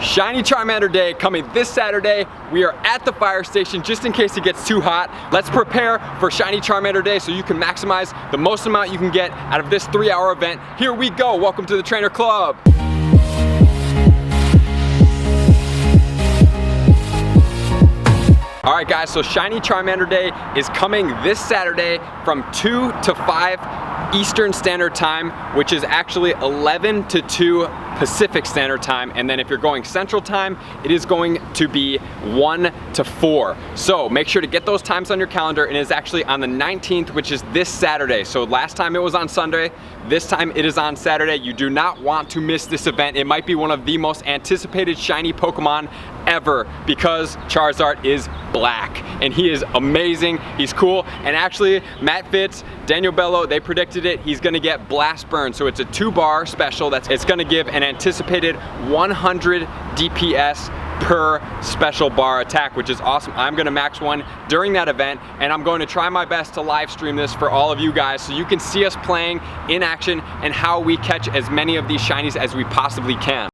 Shiny Charmander Day coming this Saturday. We are at the fire station just in case it gets too hot. Let's prepare for Shiny Charmander Day so you can maximize the most amount you can get out of this 3-hour event. Here we go. Welcome to the Trainer Club. All right guys, so Shiny Charmander Day is coming this Saturday from 2 to 5 Eastern Standard Time, which is actually 11 to 2 Pacific Standard Time, and then if you're going Central Time, it is going to be 1 to 4. So make sure to get those times on your calendar, and it's actually on the 19th, which is this Saturday. So last time it was on Sunday, this time it is on Saturday. You do not want to miss this event. It might be one of the most anticipated shiny Pokemon ever because Charizard is black and he is amazing, he's cool, and actually Matt Fitz, Daniel Bello, they predicted it. He's gonna get Blast Burn, so it's a 2-bar special it's gonna give an anticipated 100 DPS per special bar attack, which is awesome. I'm gonna max one during that event, and I'm going to try my best to live stream this for all of you guys so you can see us playing in action and how we catch as many of these shinies as we possibly can.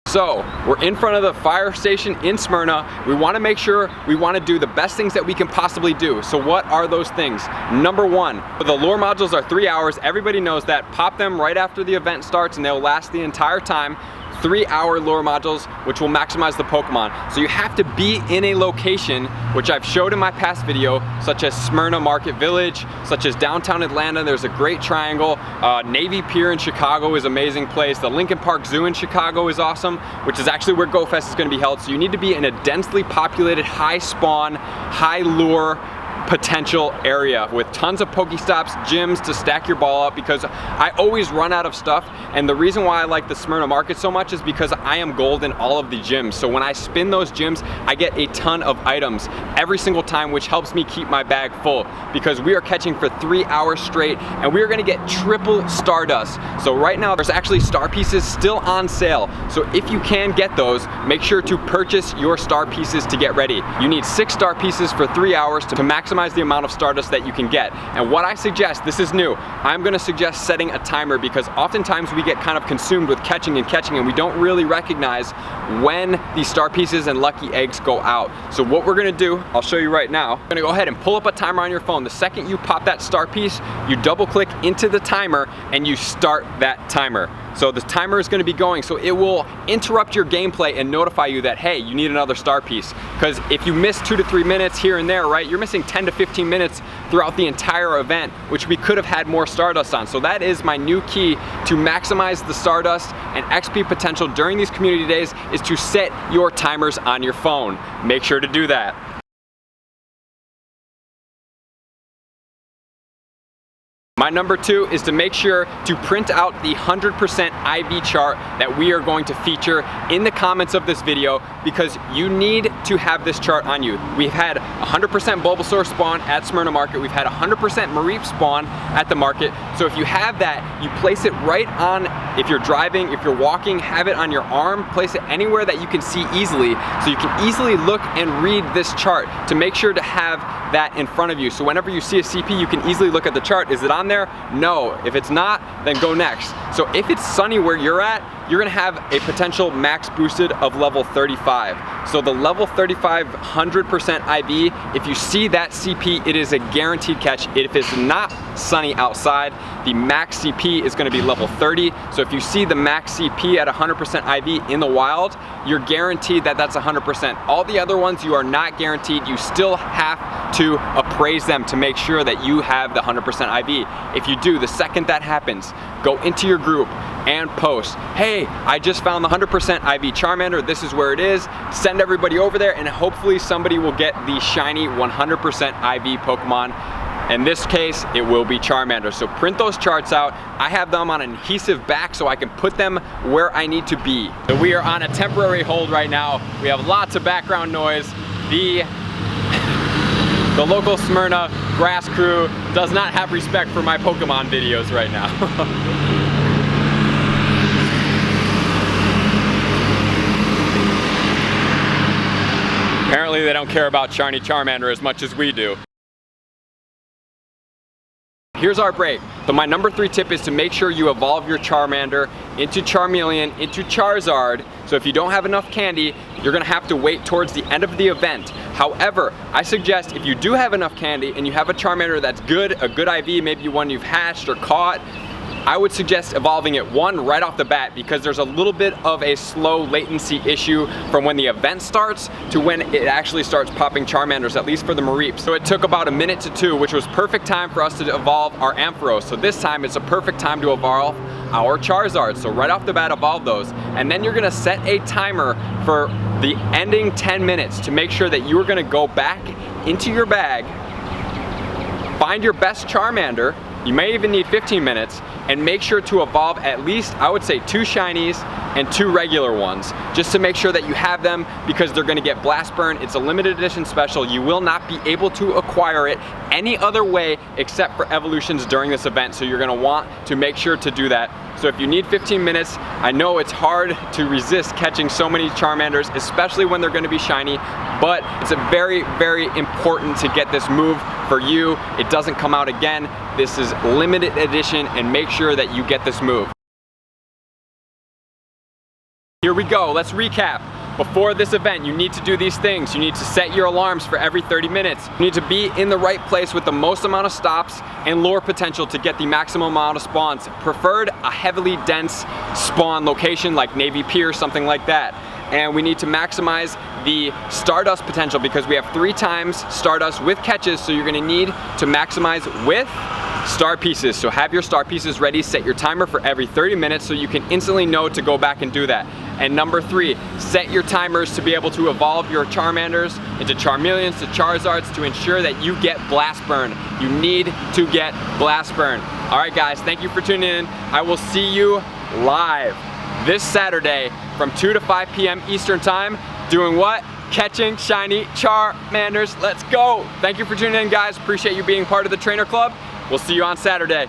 So, we're in front of the fire station in Smyrna. We want to make sure we want to do the best things that we can possibly do. So what are those things? Number one, the lure modules are 3 hours. Everybody knows that. Pop them right after the event starts and they'll last the entire time. 3-hour lure modules, which will maximize the Pokemon. So you have to be in a location, which I've showed in my past video, such as Smyrna Market Village, such as downtown Atlanta. There's a great triangle. Navy Pier in Chicago is an amazing place. The Lincoln Park Zoo in Chicago is awesome, which is actually where GoFest is going to be held. So you need to be in a densely populated, high spawn, high lure potential area with tons of Pokestops, gyms to stack your ball up, because I always run out of stuff, and the reason why I like the Smyrna Market so much is because I am gold in all of the gyms. So when I spin those gyms, I get a ton of items every single time, which helps me keep my bag full, because we are catching for 3 hours straight and we are going to get triple Stardust. So right now there's actually star pieces still on sale, so if you can get those, make sure to purchase your star pieces to get ready. You need 6 star pieces for 3 hours to maximize the amount of Stardust that you can get. And what I suggest, this is new, I'm going to suggest setting a timer, because oftentimes we get kind of consumed with catching and we don't really recognize when these star pieces and lucky eggs go out. So what we're going to do, I'll show you right now. I'm going to go ahead and pull up a timer on your phone. The second you pop that star piece, you double click into the timer and you start that timer. So the timer is going to be going, so it will interrupt your gameplay and notify you that, hey, you need another star piece. Because if you miss 2 to 3 minutes here and there, right, you're missing 10 to 15 minutes throughout the entire event, which we could have had more Stardust on. So that is my new key to maximize the Stardust and XP potential during these community days, is to set your timers on your phone. Make sure to do that. My number 2 is to make sure to print out the 100% IV chart that we are going to feature in the comments of this video, because you need to have this chart on you. We've had 100% Bulbasaur spawn at Smyrna Market. We've had 100% Mareep spawn at the market. So if you have that, you place it right on, if you're driving, if you're walking, have it on your arm, place it anywhere that you can see easily, so you can easily look and read this chart, to make sure to have that in front of you. So whenever you see a CP, you can easily look at the chart. Is it on there? No. If it's not, then go next. So if it's sunny where you're at, you're gonna have a potential max boosted of level 35. So the level 35 100% IV, if you see that CP, it is a guaranteed catch. If it's not sunny outside, the max CP is gonna be level 30. So if you see the max CP at 100% IV in the wild, you're guaranteed that that's 100%. All the other ones you are not guaranteed. You still have to appraise them to make sure that you have the 100% IV. If you do, the second that happens, go into your group and post, hey, I just found the 100% IV Charmander, this is where it is. Send everybody over there, and hopefully somebody will get the shiny 100% IV Pokemon. In this case, it will be Charmander. So print those charts out. I have them on an adhesive back so I can put them where I need to be. So we are on a temporary hold right now. We have lots of background noise. The local Smyrna grass crew does not have respect for my Pokemon videos right now. Apparently they don't care about Shiny Charmander as much as we do. Here's our break. So my number 3 tip is to make sure you evolve your Charmander into Charmeleon, into Charizard. So if you don't have enough candy, you're gonna have to wait towards the end of the event. However, I suggest if you do have enough candy and you have a Charmander that's good, a good IV, maybe one you've hatched or caught, I would suggest evolving it right off the bat, because there's a little bit of a slow latency issue from when the event starts to when it actually starts popping Charmanders, at least for the Mareeps. So it took about 1 minute to 2, which was perfect time for us to evolve our Ampharos. So this time it's a perfect time to evolve our Charizard. So right off the bat, evolve those. And then you're gonna set a timer for the ending 10 minutes to make sure that you are gonna go back into your bag, find your best Charmander. You may even need 15 minutes, and make sure to evolve at least, I would say, 2 shinies and 2 regular ones, just to make sure that you have them, because they're gonna get blast burn. It's a limited edition special. You will not be able to acquire it any other way except for evolutions during this event, so you're gonna want to make sure to do that. So if you need 15 minutes, I know it's hard to resist catching so many Charmanders, especially when they're gonna be shiny, but it's a very, very important to get this move for you. It doesn't come out again. This is limited edition, and make sure that you get this move. Here we go, let's recap. Before this event, you need to do these things. You need to set your alarms for every 30 minutes. You need to be in the right place with the most amount of stops and lure potential to get the maximum amount of spawns. Preferred a heavily dense spawn location like Navy Pier, something like that. And we need to maximize the Stardust potential, because we have 3 times Stardust with catches, so you're gonna need to maximize with star pieces. So have your star pieces ready, set your timer for every 30 minutes so you can instantly know to go back and do that. And number 3, set your timers to be able to evolve your Charmanders into Charmeleons, to Charizards, to ensure that you get blast burn. You need to get blast burn. All right guys, thank you for tuning in. I will see you live this Saturday from 2 to 5 p.m. Eastern time. Doing what? Catching shiny Charmanders. Let's go. Thank you for tuning in, guys. Appreciate you being part of the Trainer Club. We'll see you on Saturday.